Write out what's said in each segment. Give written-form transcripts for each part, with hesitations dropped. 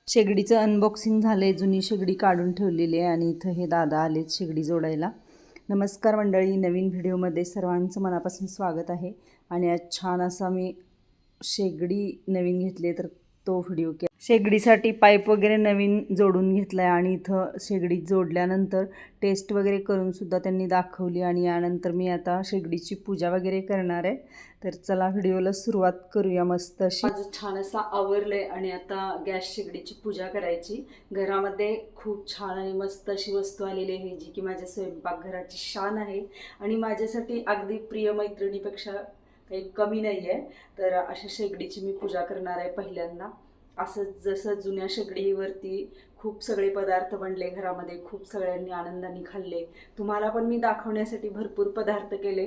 शेगडीचं unboxing झालं आहे. जुनी शेगडी काढून ठेवलेली आहे आणि इथं हे दादा आलेत शेगडी जोडायला. नमस्कार मंडळी, नवीन व्हिडिओमध्ये सर्वांचं मनापासून स्वागत आहे. आणि आज छान असा मी शेगडी नवीन घेतली तर तो व्हिडिओ केला. शेगडीसाठी पाईप वगैरे नवीन जोडून घेतला आहे आणि इथं शेगडी जोडल्यानंतर टेस्ट वगैरे करूनसुद्धा त्यांनी दाखवली. आणि यानंतर मी आता शेगडीची पूजा वगैरे करणार आहे. तर चला व्हिडिओला सुरुवात करूया. मस्त अशी माझं छान असा आवरलं आहे आणि आता गॅस शेगडीची पूजा करायची. घरामध्ये खूप छान आणि मस्त अशी वस्तू आलेली आहे जी की माझ्या स्वयंपाकघराची शान आहे आणि माझ्यासाठी अगदी प्रिय मैत्रिणीपेक्षा काही कमी नाही आहे. तर अशा शेगडीची मी पूजा करणार आहे पहिल्यांदा. असं जसं जुन्या शेगडीवरती खूप सगळे पदार्थ बनले घरामध्ये, खूप सगळ्यांनी आनंदाने खाल्ले. तुम्हाला पण मी दाखवण्यासाठी भरपूर पदार्थ केले.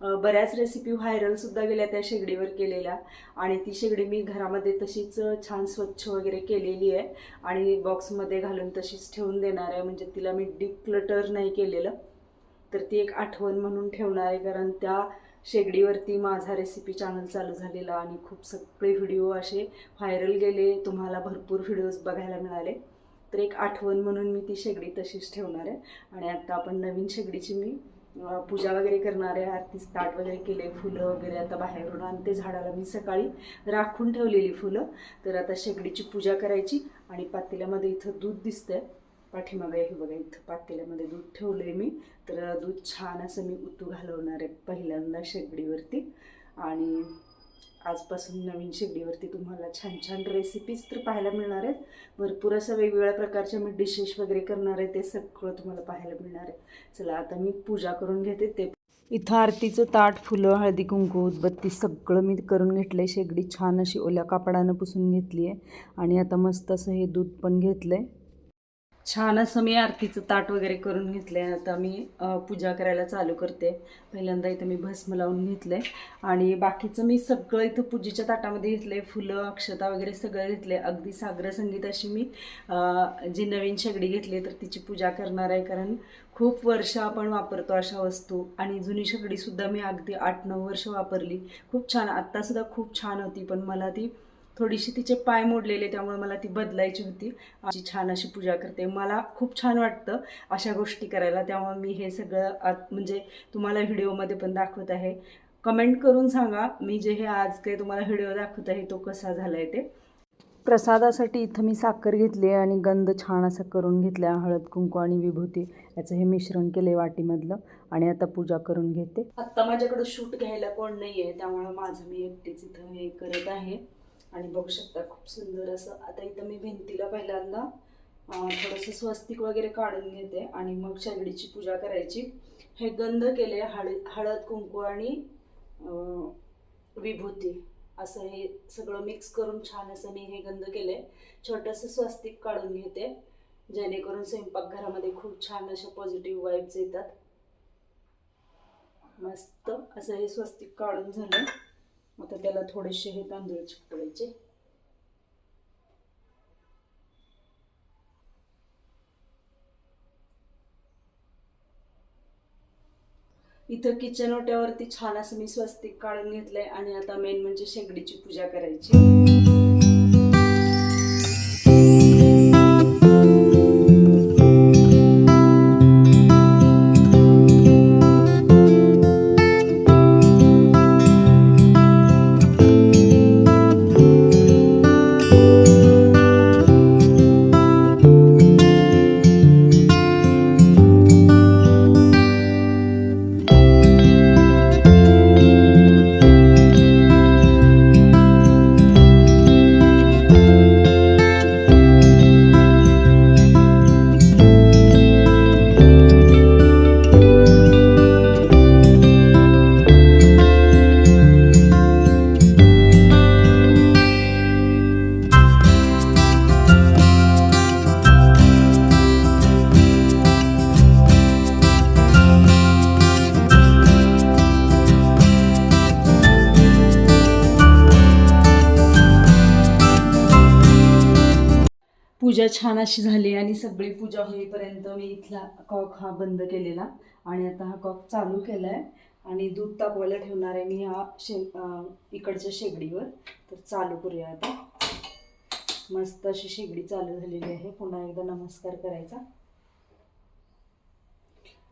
बऱ्याच रेसिपी व्हायरलसुद्धा गेल्या त्या शेगडीवर केलेल्या. आणि ती शेगडी मी घरामध्ये तशीच छान स्वच्छ वगैरे केलेली आहे आणि बॉक्समध्ये घालून तशीच ठेवून देणार आहे. म्हणजे तिला मी डिक्लटर नाही केलेलं, तर ती एक आठवण म्हणून ठेवणार आहे. कारण त्या शेगडीवरती माझा रेसिपी चॅनल चालू झालेला आणि खूप सगळे व्हिडिओ असे व्हायरल गेले, तुम्हाला भरपूर व्हिडिओज बघायला मिळाले. तर एक आठवण म्हणून मी ती शेगडी तशीच ठेवणार आहे. आणि आता आपण नवीन शेगडीची मी पूजा वगैरे करणार आहे. आरतीस ताट वगैरे केले, फुलं वगैरे आता बाहेरून आणते. झाडाला मी सकाळी राखून ठेवलेली फुलं. तर आता शेगडीची पूजा करायची. आणि पातेल्यामध्ये इथं दूध दिसतंय पाठीमागे, हे बघा इथं पातेल्यामध्ये दूध ठेवलं आहे मी. तर दूध छान असं मी उतू घालवणार आहे पहिल्यांदा शेगडीवरती. आणि आजपासून नवीन शेगडीवरती तुम्हाला छान छान रेसिपीज तर पाहायला मिळणार आहेत. भरपूर असं वेगवेगळ्या प्रकारच्या मी डिशेस वगैरे करणार आहे, ते सगळं तुम्हाला पाहायला मिळणार आहे. चला आता मी पूजा करून घेते. ते इथं आरतीचं ताट, फुलं, हळदी कुंकू, उदबत्ती सगळं मी करून घेतलं आहे. शेगडी छान अशी ओल्या कापडानं पुसून घेतली आहे. आणि आता मस्त असं हे दूध पण घेतलं आहे. छान असं मी आरतीचं ताट वगैरे करून घेतलं आहे. आता मी पूजा करायला चालू करते. पहिल्यांदा इथं मी भस्म लावून घेतलं आहे आणि बाकीचं मी सगळं इथं पूजेच्या ताटामध्ये घेतलं आहे. फुलं, अक्षता वगैरे सगळं घेतलं आहे. अगदी साग्र संगीत अशी मी जी नवीन शेगडी घेतली तर तिची पूजा करणार आहे. कारण खूप वर्ष आपण वापरतो अशा वस्तू. आणि जुनी शेगडीसुद्धा मी अगदी 8-9 वर्ष वापरली. खूप छान, आत्तासुद्धा खूप छान होती. पण मला ती थोडीशी तिचे पाय मोडलेले, त्यामुळे मला ती बदलायची होती. अशी छान अशी पूजा करते. मला खूप छान वाटतं अशा गोष्टी करायला, त्यामुळे मी हे सगळं म्हणजे तुम्हाला व्हिडिओमध्ये पण दाखवत आहे. कमेंट करून सांगा मी जे हे आज काही तुम्हाला व्हिडिओ दाखवत आहे तो कसा झाला आहे ते. प्रसादासाठी इथं मी साखर घेतली आहे आणि गंध छान असा करून घेतला. हळद कुंकू आणि विभूती याचं हे मिश्रण केलं आहे वाटीमधलं. आणि आता पूजा करून घेते. आत्ता माझ्याकडं शूट घ्यायला कोण नाही आहे, त्यामुळं माझं मी एकटीच इथं हे करत आहे. आणि बघू शकता खूप सुंदर असं. आता इथं मी भिंतीला पहिल्यांदा थोडंसं स्वस्तिक वगैरे काढून घेते आणि मग शेगडीची पूजा करायची. हे गंध केले, हळद कुंकू आणि विभूती असं हे सगळं मिक्स करून छान असं मी हे गंध केले. छोटंसं स्वस्तिक काढून घेते, जेणेकरून स्वयंपाकघरामध्ये खूप छान अशा पॉझिटिव्ह वाईब्स येतात. मस्त असं हे स्वस्तिक काढून झालं. आता त्याला थोडेसे हे तांदूळ चिकटवायचे. इथं किचन ओट्यावरती छान असं मी स्वस्तिक काढून घेतलंय. आणि आता मेन म्हणजे शेगडीची पूजा करायची. पूजा छान अशी झाली आणि सगळी पूजा होईपर्यंत मी इथला कॉक हा बंद केलेला आणि आता हा कॉक चालू केला आहे. आणि दूध तापवायला ठेवणार आहे मी ह्या इकडच्या शेगडीवर. तर चालू करूया आता. मस्त अशी शेगडी चालू झालेली आहे. पुन्हा एकदा नमस्कार करायचा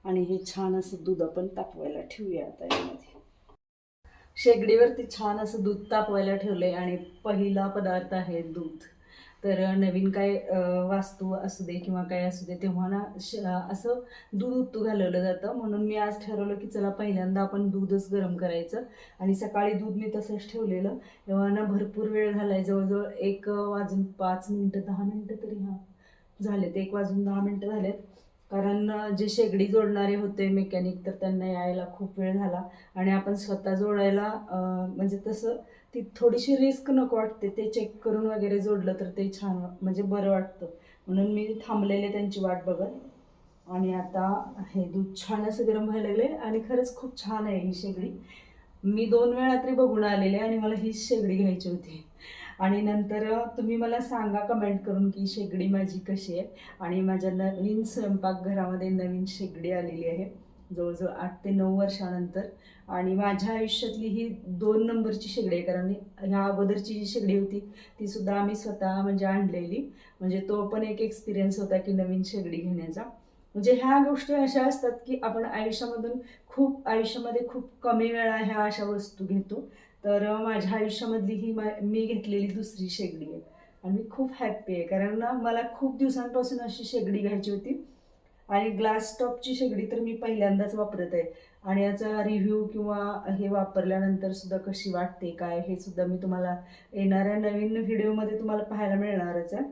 आणि हे छान असं दूध आपण तापवायला ठेवूया. आता यामध्ये शेगडीवरती छान असं दूध तापवायला ठेवलंय आणि पहिला पदार्थ आहे दूध. तर नवीन काय वास्तू असू दे किंवा काय असू दे तेव्हा ना असं दूध उतू घालवलं जातं. म्हणून मी आज ठरवलं की चला पहिल्यांदा आपण दूधच गरम करायचं. आणि सकाळी दूध मी तसंच ठेवलेलं. तेव्हा ना भरपूर वेळ झालाय, जवळजवळ 1 वाजून 5 मिनिटं 10 मिनिटं तरी झालेत. 1 वाजून 10 मिनिटं झालेत. कारण जे शेगडी जोडणारे होते मेकॅनिक, तर त्यांना यायला खूप वेळ झाला. आणि आपण स्वतः जोडायला म्हणजे तसं ती थोडीशी रिस्क नको वाटते. ते चेक करून वगैरे जोडलं तर ते छान म्हणजे बरं वाटतं. म्हणून मी थांबलेले त्यांची वाट बघत. आणि आता हे दूध छान असं गरम व्हायला लागले आणि खरंच खूप छान आहे ही शेगडी. मी 2 वेळा तरी बघून आलेले आणि मला हीच शेगडी घ्यायची होती. आणि नंतर तुम्ही मला सांगा कमेंट करून की शेगडी माझी कशी आहे. आणि माझ्या नवीन स्वयंपाकघरामध्ये नवीन शेगडी आलेली आहे जवळजवळ 8 ते 9 वर्षानंतर. आणि माझ्या आयुष्यातली ही 2 नंबरची शेगडी आहे. कारण ह्या अगोदरची जी शेगडी होती ती सुद्धा आम्ही स्वतः म्हणजे आणलेली. म्हणजे तो पण एक एक्सपिरियन्स होता की नवीन शेगडी घेण्याचा. म्हणजे ह्या गोष्टी अशा असतात की आपण आयुष्यामध्ये खूप कमी वेळा ह्या अशा वस्तू घेतो. तर माझ्या आयुष्यामधली ही मी घेतलेली दुसरी शेगडी आहे. आणि मी खूप हॅप्पी आहे कारण ना मला खूप दिवसांपासून अशी शेगडी घ्यायची होती. आणि ग्लास टॉपची शेगडी तर मी पहिल्यांदाच वापरत आहे. आणि याचा रिव्ह्यू किंवा हे वापरल्यानंतर सुद्धा कशी वाटते काय हे सुद्धा मी तुम्हाला येणाऱ्या नवीन व्हिडिओमध्ये तुम्हाला पाहायला मिळणारच आहे.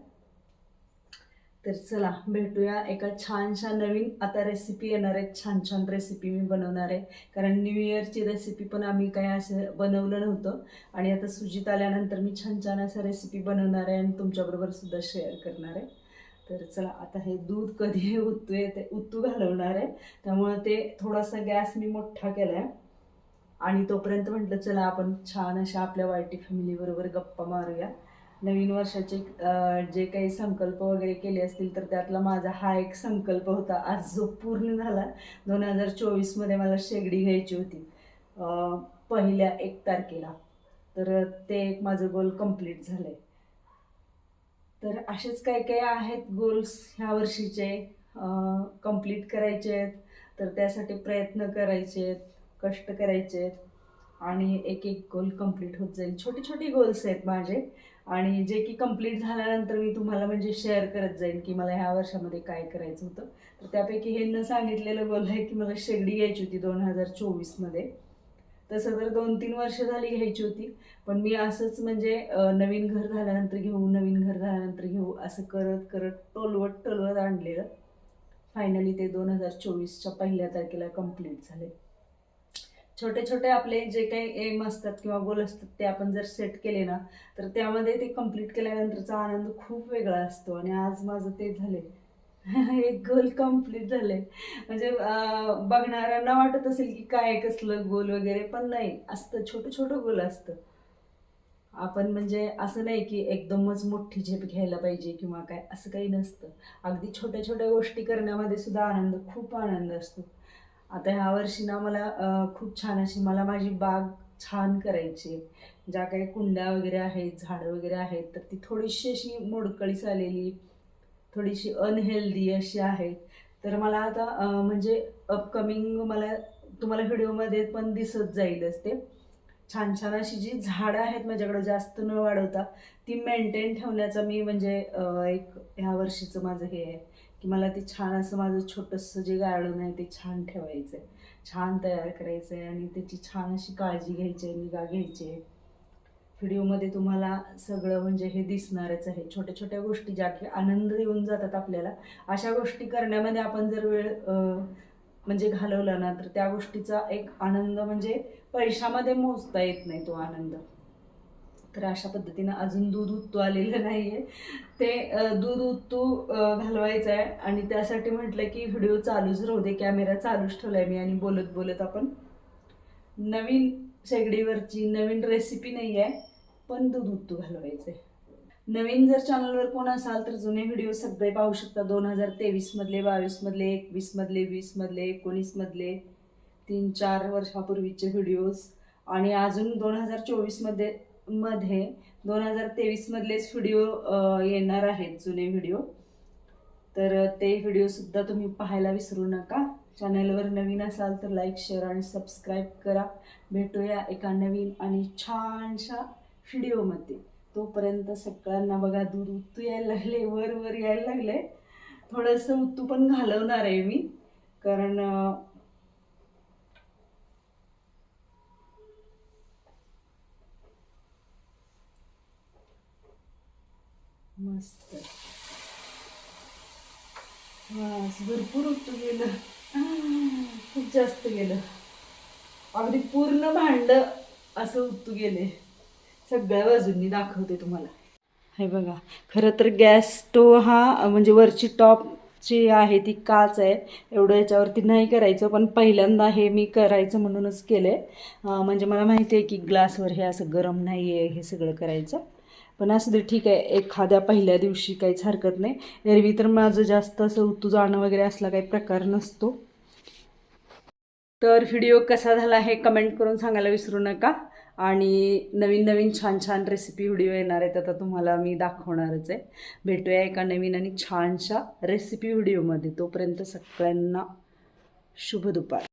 तर चला भेटूया एका छानशा नवीन आता रेसिपी येणार आहेत. छान छान रेसिपी मी बनवणार आहे. कारण न्यू इयरची रेसिपी पण आम्ही काय असं बनवलं नव्हतं. आणि आता सुजित आल्यानंतर मी छान छान असं रेसिपी बनवणार आहे आणि तुमच्याबरोबर सुद्धा शेअर करणार आहे. तर चला आता हे दूध कधी उतू घालवणार आहे. त्यामुळे ते थोडासा गॅस मी मोठा केला आहे. आणि तोपर्यंत म्हटलं चला आपण छान अशा आपल्या वायटी फॅमिलीबरोबर गप्पा मारूया. नवीन वर्षाचे जे काही संकल्प वगैरे केले असतील तर त्यातला माझा हा एक संकल्प होता आज जो पूर्ण झाला. 2024मध्ये मला शेगडी घ्यायची होती पहिल्या 1 तारखेला. तर ते एक माझं गोल कंप्लीट झालंय. तर असेच काही काही आहेत गोल्स ह्या वर्षीचे कंप्लीट करायचे आहेत. तर त्यासाठी प्रयत्न करायचे आहेत, कष्ट करायचे आहेत. आणि एक एक गोल कंप्लीट होत जाईल. छोटे छोटे गोल्स आहेत माझे. आणि जे की कंप्लीट झाल्यानंतर मी तुम्हाला म्हणजे शेअर करत जाईन की मला ह्या वर्षामध्ये काय करायचं होतं. तर त्यापैकी हे न सांगितलेलं गोल आहे की मला शेगडी घ्यायची होती 2024मध्ये. तसं तर 2-3 वर्ष झाली घ्यायची होती. पण मी असंच म्हणजे नवीन घर झाल्यानंतर घेऊ असं करत करत टोलवत आणलेलं. फायनली ते 2024च्या 1 तारखेला कंप्लीट झाले. छोटे छोटे आपले जे काही एम असतात किंवा गोल असतात ते आपण जर सेट केले ना तर त्यामध्ये ते कंप्लीट केल्यानंतरचा आनंद खूप वेगळा असतो. आणि आज माझं ते झाले. एक गोल कंप्लीट झाले. म्हणजे बघणाऱ्यांना वाटत असेल की काय कसलं गोल वगैरे, पण नाही, असतं छोटं छोटं गोल असतं. आपण म्हणजे असं नाही की एकदमच मोठी झेप घ्यायला पाहिजे किंवा काय, असं काही नसतं. अगदी छोट्या छोट्या गोष्टी करण्यामध्ये सुद्धा खूप आनंद असतो. आता ह्या वर्षी ना मला खूप छान अशी मला माझी बाग छान करायची आहे. ज्या काही कुंड्या वगैरे आहेत, झाडं वगैरे आहेत, तर ती थोडीशी अशी मोडकळीस आलेली, थोडीशी अनहेल्दी अशी आहेत. तर मला आता म्हणजे अपकमिंग मला तुम्हाला व्हिडिओमध्ये पण दिसत जाईलच ते. छान छान अशी जी झाडं आहेत माझ्याकडे जास्त न वाढवता ती मेंटेन ठेवण्याचा मी म्हणजे एक ह्या वर्षीचं माझं हे आहे की मला ते छान असं माझं छोटंसं जे गार्डन आहे ते छान ठेवायचं आहे, छान तयार करायचं आहे आणि त्याची छान अशी काळजी घ्यायची आहे, निगा घ्यायची आहे. व्हिडिओमध्ये तुम्हाला सगळं म्हणजे हे दिसणारच आहे. छोट्या छोट्या गोष्टी ज्या की आनंद देऊन जातात आपल्याला, अशा गोष्टी करण्यामध्ये आपण जर वेळ म्हणजे घालवला ना तर त्या गोष्टीचा एक आनंद म्हणजे पैशामध्ये मोजता येत नाही तो आनंद. तर अशा पद्धतीनं अजून दूध उतू आलेलं नाही आहे. ते दूध उतू घालवायचं आहे. आणि त्यासाठी म्हटलं की व्हिडिओ चालूच राहू दे, कॅमेरा चालूच ठेवला आहे मी आणि बोलत बोलत आपण नवीन शेगडीवरची नवीन रेसिपी नाही आहे, पण दूध उतू घालवायचं आहे. नवीन जर चॅनलवर कोण असाल तर जुने व्हिडिओ सगळे पाहू शकता. 2023मधले, 22मधले, 21मधले, 20मधले, 19मधले, 3-4 वर्षापूर्वीचे व्हिडिओज. आणि अजून 2024मध्ये 2023 मधलेच व्हिडिओ येणार आहेत, जुने व्हिडिओ. तर ते व्हिडिओसुद्धा तुम्ही पाहायला विसरू नका. चॅनलवर नवीन असाल तर लाईक, शेअर आणि सबस्क्राईब करा. भेटूया एका नवीन आणि छानशा व्हिडिओमध्ये. तोपर्यंत सगळ्यांना बघा, दूध उत्तू यायला लागले, वर वर यायला लागले. थोडंसं उत्तू पण घालवणार आहे मी, कारण मस्त भरपूर उत्तू गेलं, खूप जास्त गेलं. अगदी पूर्ण भांड असं उत्तू गेले. सगळ्या बाजूंनी दाखवते तुम्हाला. हे बघा, खरं तर गॅस स्टोव हा म्हणजे वरची टॉपची आहे ती काच आहे, एवढं याच्यावरती नाही करायचं. पण पहिल्यांदा हे मी करायचं म्हणूनच केलं आहे. म्हणजे मला माहिती आहे की ग्लासवर हे असं गरम नाही आहे हे सगळं करायचं. पण असं ते ठीक आहे, एखाद्या पहिल्या दिवशी काहीच हरकत नाही. एरवी तर माझं जास्त असं उत्तू जाणं वगैरे असला काही प्रकार नसतो. तर व्हिडिओ कसा झाला हे कमेंट करून सांगायला विसरू नका. आणि नवीन नवीन छान छान रेसिपी व्हिडिओ येणार आहेत, आता तुम्हाला मी दाखवणारच आहे. भेटूया एका नवीन आणि छानशा रेसिपी व्हिडिओमध्ये. तोपर्यंत सगळ्यांना शुभ दुपार.